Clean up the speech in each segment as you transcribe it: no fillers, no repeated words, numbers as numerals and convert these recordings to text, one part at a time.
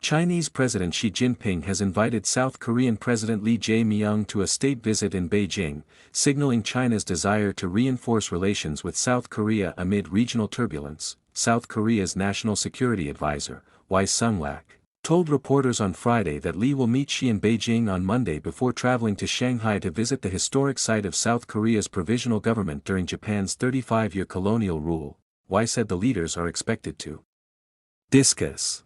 Chinese President Xi Jinping has invited South Korean President Lee Jae-myung to a state visit in Beijing, signaling China's desire to reinforce relations with South Korea amid regional turbulence. South Korea's National Security Advisor, Wai Sung-lak, told reporters on Friday that Lee will meet Xi in Beijing on Monday before traveling to Shanghai to visit the historic site of South Korea's provisional government during Japan's 35-year colonial rule. Wai said the leaders are expected to discuss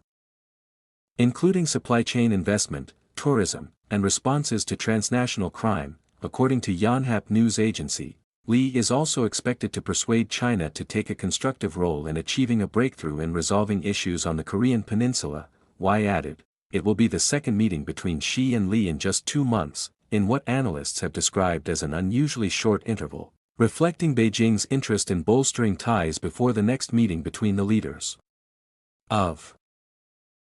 including supply chain investment, tourism, and responses to transnational crime, according to Yonhap news agency. Lee is also expected to persuade China to take a constructive role in achieving a breakthrough in resolving issues on the Korean Peninsula. Wai added, it will be the second meeting between Xi and Lee in just 2 months, in what analysts have described as an unusually short interval, reflecting Beijing's interest in bolstering ties before the next meeting between the leaders.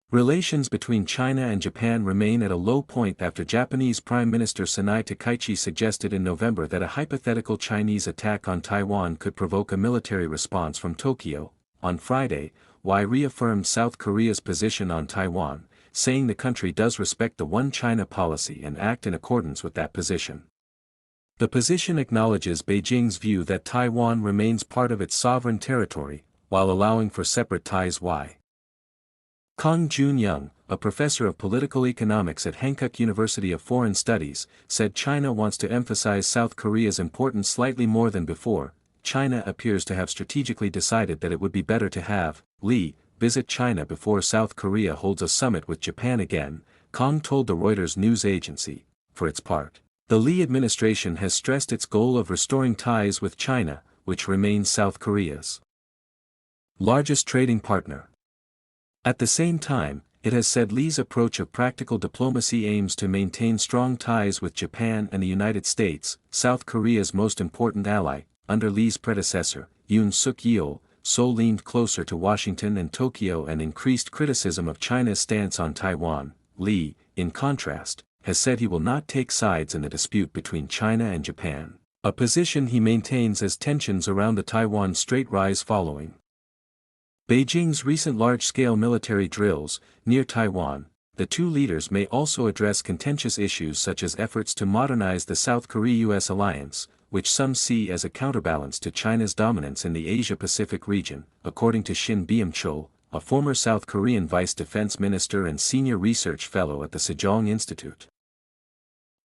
Relations between China and Japan remain at a low point after Japanese Prime Minister Sanai Takaichi suggested in November that a hypothetical Chinese attack on Taiwan could provoke a military response from Tokyo. On Friday, Wai reaffirmed South Korea's position on Taiwan, saying the country does respect the One China policy and act in accordance with that position. The position acknowledges Beijing's view that Taiwan remains part of its sovereign territory, while allowing for separate ties. Wai Kong Jun-young, a professor of political economics at Hankook University of Foreign Studies, said China wants to emphasize South Korea's importance slightly more than before. China appears to have strategically decided that it would be better to have Lee visit China before South Korea holds a summit with Japan again, Kong told the Reuters news agency. For its part, the Lee administration has stressed its goal of restoring ties with China, which remains South Korea's largest trading partner. At the same time, it has said Lee's approach of practical diplomacy aims to maintain strong ties with Japan and the United States, South Korea's most important ally. Under Lee's predecessor, Yoon Suk-yeol, Seoul leaned closer to Washington and Tokyo and increased criticism of China's stance on Taiwan. Lee, in contrast, has said he will not take sides in the dispute between China and Japan, a position he maintains as tensions around the Taiwan Strait rise following Beijing's recent large-scale military drills near Taiwan. The two leaders may also address contentious issues such as efforts to modernize the South Korea-US alliance, which some see as a counterbalance to China's dominance in the Asia-Pacific region, according to Shin Byung-chul, a former South Korean vice defense minister and senior research fellow at the Sejong Institute.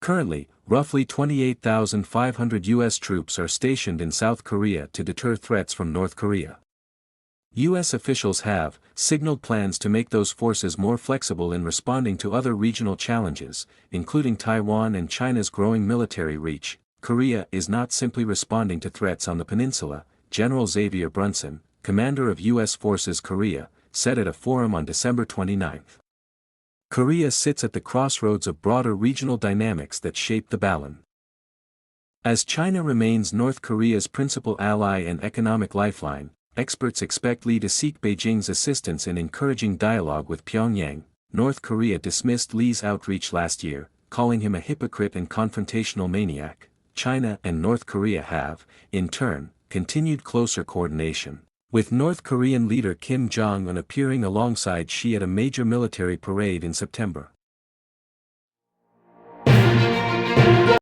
Currently, roughly 28,500 U.S. troops are stationed in South Korea to deter threats from North Korea. U.S. officials have signaled plans to make those forces more flexible in responding to other regional challenges, including Taiwan and China's growing military reach. Korea is not simply responding to threats on the peninsula, General Xavier Brunson, commander of U.S. Forces Korea, said at a forum on December 29. Korea sits at the crossroads of broader regional dynamics that shape the balance. As China remains North Korea's principal ally and economic lifeline, experts expect Lee to seek Beijing's assistance in encouraging dialogue with Pyongyang. North Korea dismissed Lee's outreach last year, calling him a hypocrite and confrontational maniac. China and North Korea have, in turn, continued closer coordination, with North Korean leader Kim Jong-un appearing alongside Xi at a major military parade in September.